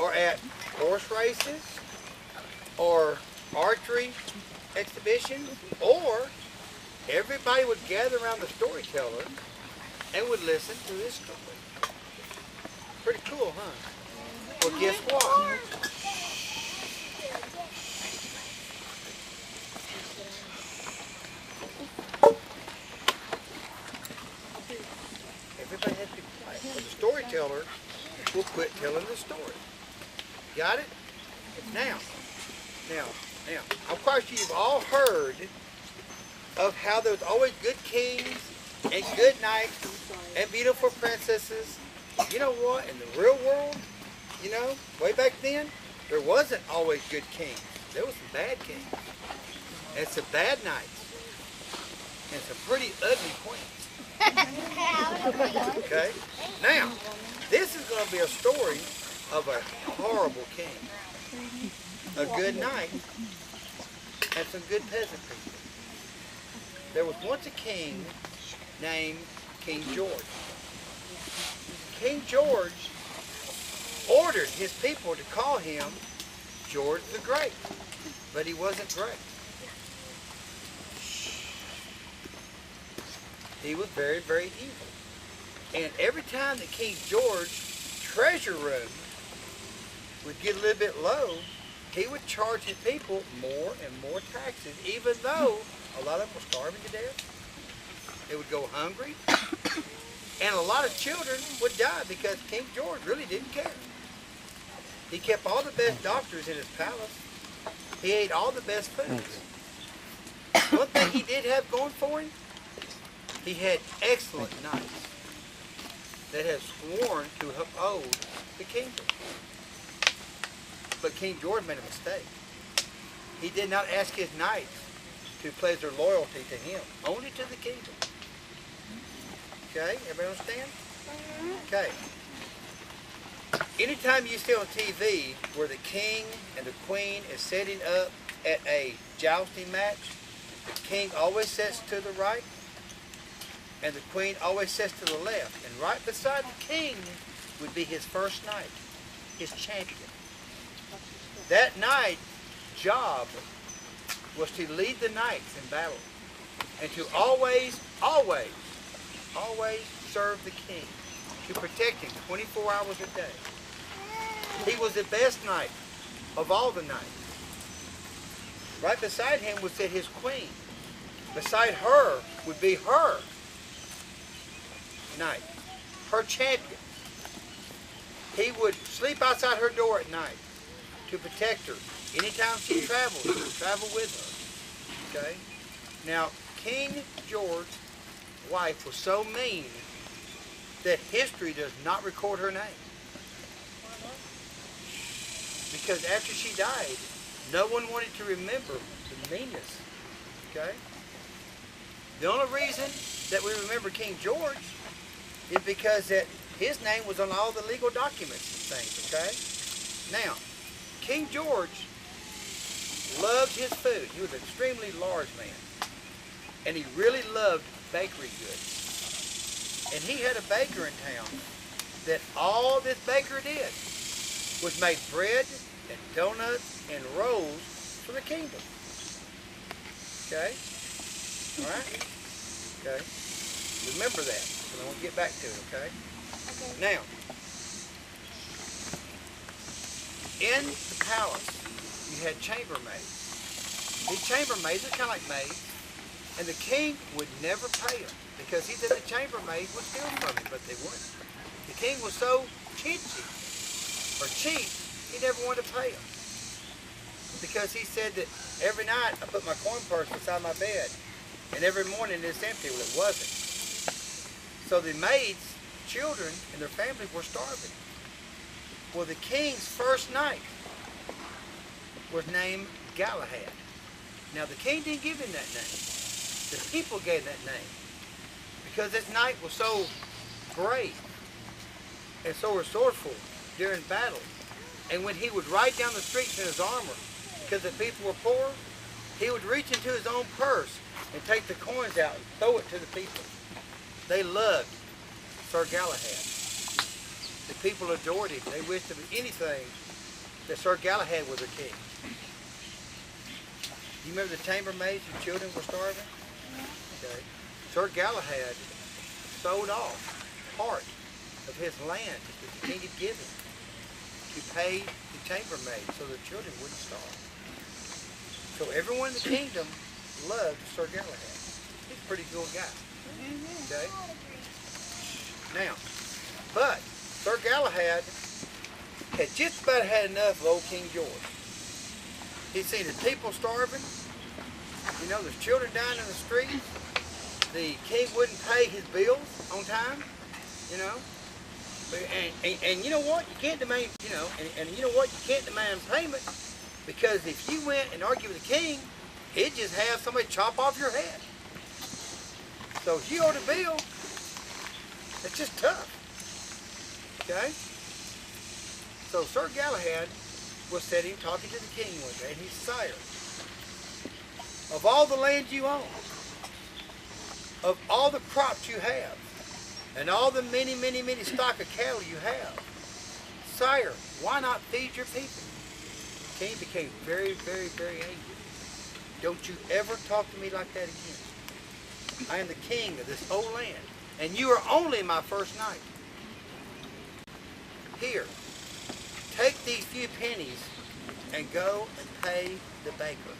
or at horse races, or archery exhibitions, or everybody would gather around the storyteller and would listen to his story. Pretty cool, huh? Well, guess what? Everybody has to be quiet. Well, the storyteller will quit telling the story. Got it? Now, I'm quite sure you've all heard of how there's always good kings and good knights and beautiful princesses. You know what? In the real world, you know, way back then, there wasn't always good kings. There was some bad kings and some bad knights and some pretty ugly queens. Okay? Now, this is going to be a story of a horrible king, a good knight, and some good peasant people. There was once a king named King George. King George ordered his people to call him George the Great, but he wasn't great. He was very, very evil. And every time that King George's treasure room would get a little bit low, he would charge his people more and more taxes, even though a lot of them were starving to death. They would go hungry. And a lot of children would die because King George really didn't care. He kept all the best doctors in his palace. He ate all the best foods. One thing he did have going for him, he had excellent knights that had sworn to uphold the kingdom. But King George made a mistake. He did not ask his knights to pledge their loyalty to him, only to the kingdom. Okay, everybody understand? Okay. Anytime you see on TV where the king and the queen is setting up at a jousting match, the king always sits to the right and the queen always sits to the left. And right beside the king would be his first knight, his champion. That knight's job was to lead the knights in battle and to always serve the king, to protect him 24 hours a day. He was the best knight of all the knights. Right beside him would sit his queen. Beside her would be her knight, her champion. He would sleep outside her door at night to protect her. Anytime she traveled, he would travel with her. Okay? Now, King George's wife was so mean that history does not record her name. Because after she died, no one wanted to remember the meanness. Okay? The only reason that we remember King George is because that his name was on all the legal documents and things. Okay? Now, King George loved his food. He was an extremely large man. And he really loved bakery goods. And he had a baker in town that all this baker did was make bread and donuts and rolls for the kingdom. Okay? All right? Okay? Remember that, because I want to get back to it, okay? Now, in the palace, you had chambermaids. These chambermaids are kind of like maids, and the king would never pay them because he said the chambermaids would steal from him, but they wouldn't. The king was so chintzy or cheap, he never wanted to pay them because he said that every night I put my coin purse beside my bed, and every morning it's empty. Well, it wasn't. So the maids, children, and their families were starving. Well, the king's first knight was named Galahad. Now, the king didn't give him that name. The people gave that name because this knight was so brave and so resourceful during battle. And when he would ride down the streets in his armor, because the people were poor, he would reach into his own purse and take the coins out and throw it to the people. They loved Sir Galahad. The people adored him. They wished him anything that Sir Galahad was their king. You remember the chambermaids whose children were starving? Okay. Sir Galahad sold off part of his land that the king had given to pay the chambermaids so the children wouldn't starve. So everyone in the kingdom loved Sir Galahad. He's a pretty cool guy. Okay? Now, but Sir Galahad had just about had enough of old King George. He'd seen his people starving. You know, there's children dying in the streets. The king wouldn't pay his bills on time. You know, and you know what? You can't demand. You know, and you know what? You can't demand payment because if you went and argued with the king, he'd just have somebody chop off your head. So if you owe the bill, it's just tough. Okay? So Sir Galahad was sitting talking to the king one day, and he said, "Sire, of all the land you own, of all the crops you have, and all the many stock of cattle you have, sire, why not feed your people?" The king became very angry. "Don't you ever talk to me like that again. I am the king of this whole land, and you are only my first knight. Here, take these few pennies and go and pay the baker."